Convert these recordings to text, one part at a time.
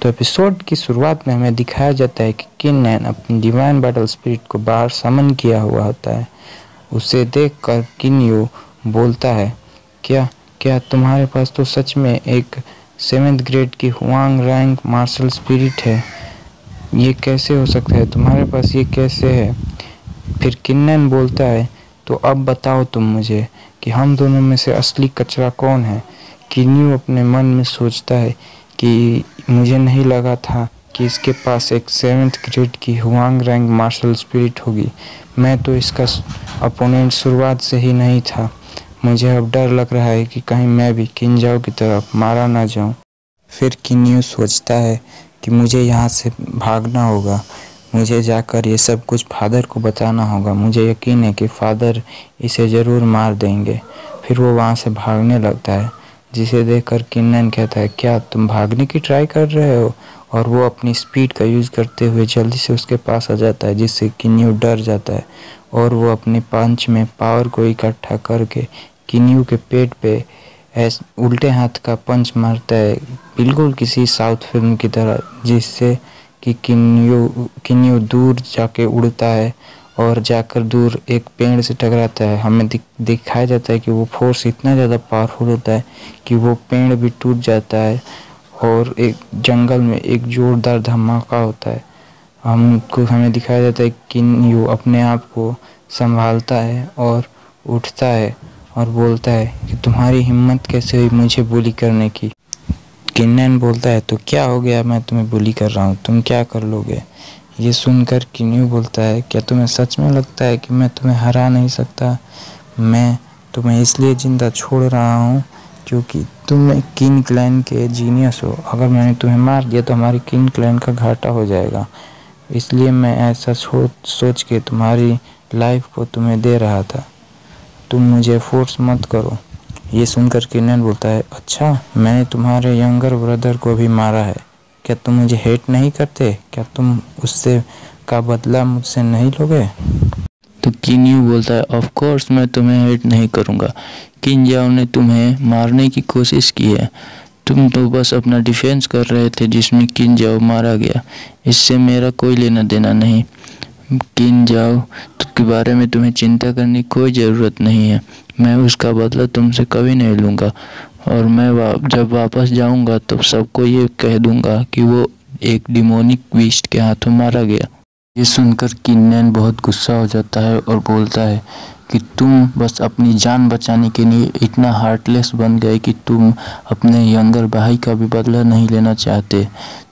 तो एपिसोड की शुरुआत में हमें दिखाया जाता है कि किन्नैन अपनी डिवाइन बैटल स्पिरिट को बाहर समन किया हुआ होता है। उसे देखकर किन्यू बोलता है, क्या क्या तुम्हारे पास तो सच में एक 7th ग्रेड की हुआंग रैंक मार्शल स्पिरिट है? ये कैसे हो सकता है? तुम्हारे पास ये कैसे है? फिर किन्नैन बोलता है, तो अब बताओ तुम मुझे कि हम दोनों में से असली कचरा कौन है? किन्यू अपने मन में सोचता है कि मुझे नहीं लगा था कि इसके पास एक 7th ग्रेड की हुआंग रैंक मार्शल स्पिरिट होगी। मैं तो इसका अपोनेंट शुरुआत से ही नहीं था। मुझे अब डर लग रहा है कि कहीं मैं भी किंजाओ की तरफ मारा ना जाऊं। फिर किन्यू सोचता है कि मुझे यहाँ से भागना होगा। मुझे जाकर ये सब कुछ फादर को बताना होगा। मुझे यकीन है कि फादर इसे ज़रूर मार देंगे। फिर वो वहाँ से भागने लगता है, जिसे देखकर किन्नैन कहता है, क्या तुम भागने की ट्राई कर रहे हो? और वो अपनी स्पीड का यूज़ करते हुए जल्दी से उसके पास आ जाता है, जिससे किन्यू डर जाता है और वो अपने पंच में पावर को इकट्ठा करके किन्यू के पेट पे उल्टे हाथ का पंच मारता है, बिल्कुल किसी साउथ फिल्म की तरह, जिससे कि किन्यू दूर जाके उड़ता है और जाकर दूर एक पेड़ से टकराता है। हमें दिखाया जाता है कि वो फोर्स इतना ज़्यादा पावरफुल होता है कि वो पेड़ भी टूट जाता है और एक जंगल में एक जोरदार धमाका होता है। हमें दिखाया जाता है कि किन्यू अपने आप को संभालता है और उठता है और बोलता है कि तुम्हारी हिम्मत कैसे हुई मुझे बुली करने की? किन्नैन बोलता है, तो क्या हो गया? मैं तुम्हें बुली कर रहा हूँ, तुम क्या कर लोगे? ये सुनकर किन्यू बोलता है, क्या तुम्हें सच में लगता है कि मैं तुम्हें हरा नहीं सकता? मैं तुम्हें इसलिए ज़िंदा छोड़ रहा हूँ क्योंकि तुम किन क्लैन के जीनियस हो। अगर मैंने तुम्हें मार दिया तो हमारी किन क्लैन का घाटा हो जाएगा। इसलिए मैं ऐसा सोच के तुम्हारी लाइफ को तुम्हें दे रहा था। तुम मुझे फोर्स मत करो। ये सुनकर किन्नैन बोलता है, अच्छा, मैंने तुम्हारे यंगर ब्रदर को भी मारा है। क्या तुम मुझे हेट नहीं करते? क्या तुम उससे का बदला मुझसे नहीं लोगे? तो किन्यू बोलता है, ऑफ कोर्स मैं तुम्हें हेट नहीं करूँगा। किंजाओ ने तुम्हें मारने की कोशिश की है। तुम तो बस अपना डिफेंस कर रहे थे जिसमें किंजाओ मारा गया। इससे मेरा कोई लेना देना नहीं। किंजाओ के बारे में तुम्हें चिंता करने की कोई ज़रूरत नहीं है। मैं उसका बदला तुमसे कभी नहीं लूँगा और मैं जब वापस जाऊँगा तब सबको ये कह दूँगा कि वो एक डिमोनिक बीस्ट के हाथों मारा गया। ये सुनकर किन्नैन बहुत गुस्सा हो जाता है और बोलता है कि तुम बस अपनी जान बचाने के लिए इतना हार्टलेस बन गए कि तुम अपने यंगर भाई का भी बदला नहीं लेना चाहते।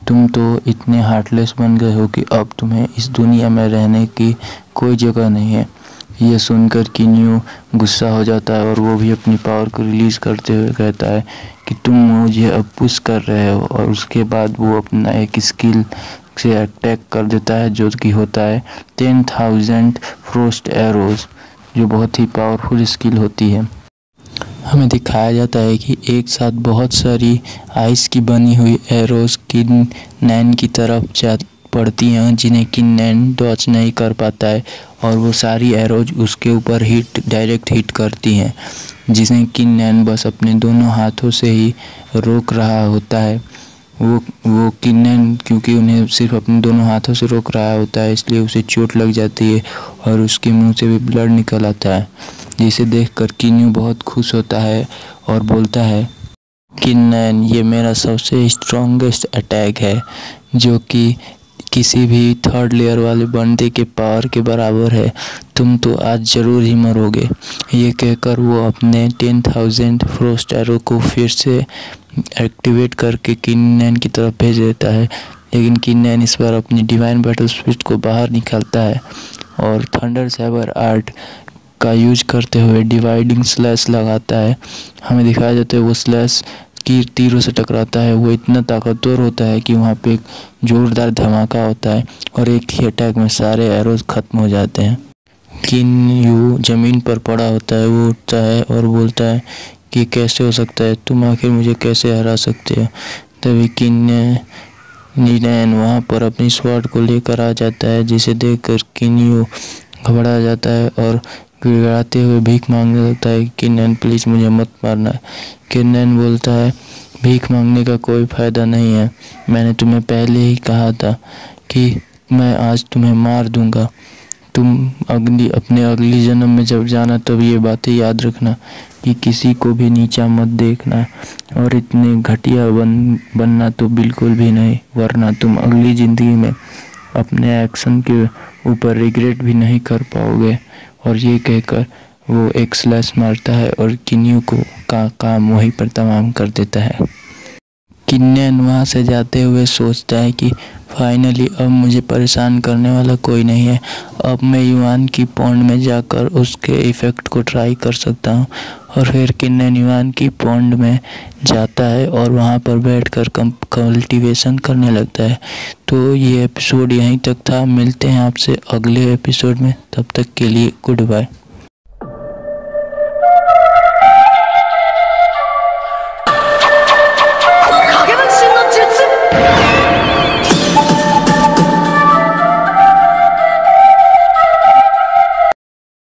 तुम तो इतने हार्टलेस बन गए हो कि अब तुम्हें इस दुनिया में रहने की कोई जगह नहीं है। ये सुनकर किन्यू गुस्सा हो जाता है और वो भी अपनी पावर को रिलीज़ करते हुए कहता है कि तुम मुझे अब पुश कर रहे हो। और उसके बाद वो अपना एक स्किल से अटैक कर देता है जो कि होता है 10,000 फ्रोस्ट एरोज, जो बहुत ही पावरफुल स्किल होती है। हमें दिखाया जाता है कि एक साथ बहुत सारी आइस की बनी हुई एरोज किन्नैन की तरफ पड़ती हैं, जिन्हें किन्नैन डॉच नहीं कर पाता है और वो सारी एरोज उसके ऊपर डायरेक्ट हिट करती हैं, जिसे किन्नैन बस अपने दोनों हाथों से ही रोक रहा होता है। वो किन्नैन क्योंकि उन्हें सिर्फ अपने दोनों हाथों से रोक रहा होता है, इसलिए उसे चोट लग जाती है और उसके मुंह से भी ब्लड निकल आता है, जिसे देखकर किन्यू बहुत खुश होता है और बोलता है, किन्नैन, ये मेरा सबसे स्ट्रॉन्गेस्ट अटैक है जो कि किसी भी 3rd लेयर वाले बंदे के पावर के बराबर है। तुम तो आज ज़रूर ही मरोगे। ये कहकर वो अपने 10,000 फ्रोस्ट एरो को फिर से एक्टिवेट करके किन्नैन की तरफ भेज देता है, लेकिन किन्नैन इस बार अपनी डिवाइन बैटल स्पिरिट को बाहर निकालता है और थंडर सैबर आर्ट का यूज करते हुए डिवाइडिंग स्लैश लगाता है। हमें दिखाया जाता है वो स्लैश की तीरों से टकराता है। वो इतना ताकतवर होता है कि वहाँ पे एक जोरदार धमाका होता है और एक ही अटैक में सारे एरोज खत्म हो जाते हैं। किन्यू जमीन पर पड़ा होता है। वो उठता है और बोलता है कि कैसे हो सकता है, तुम आखिर मुझे कैसे हरा सकते हो? तभी किन्नैन वहाँ पर अपनी स्वॉर्ड को लेकर आ जाता है, जिसे देखकर किन्यू घबरा जाता है और गिड़गिड़ाते हुए भीख मांगने लगता है, किन्नैन प्लीज़ मुझे मत मारना। किन्नैन बोलता है, भीख मांगने का कोई फ़ायदा नहीं है। मैंने तुम्हें पहले ही कहा था कि मैं आज तुम्हें मार दूंगा। तुम अपने अगली जन्म में जब जाना तब ये बातें याद रखना कि किसी को भी नीचा मत देखना और इतने घटिया बनना तो बिल्कुल भी नहीं, वरना तुम अगली ज़िंदगी में अपने एक्शन के ऊपर रिग्रेट भी नहीं कर पाओगे। और ये कहकर वो एक स्लैश मारता है और किन्यू का काम वहीं पर तमाम कर देता है। किन्नन वहाँ से जाते हुए सोचता है कि फाइनली अब मुझे परेशान करने वाला कोई नहीं है। अब मैं युआन की पॉन्ड में जाकर उसके इफ़ेक्ट को ट्राई कर सकता हूँ। और फिर किन्नन युआन की पॉन्ड में जाता है और वहाँ पर बैठकर कल्टीवेशन करने लगता है। तो ये एपिसोड यहीं तक था। मिलते हैं आपसे अगले एपिसोड में, तब तक के लिए गुड बाय।影分身の術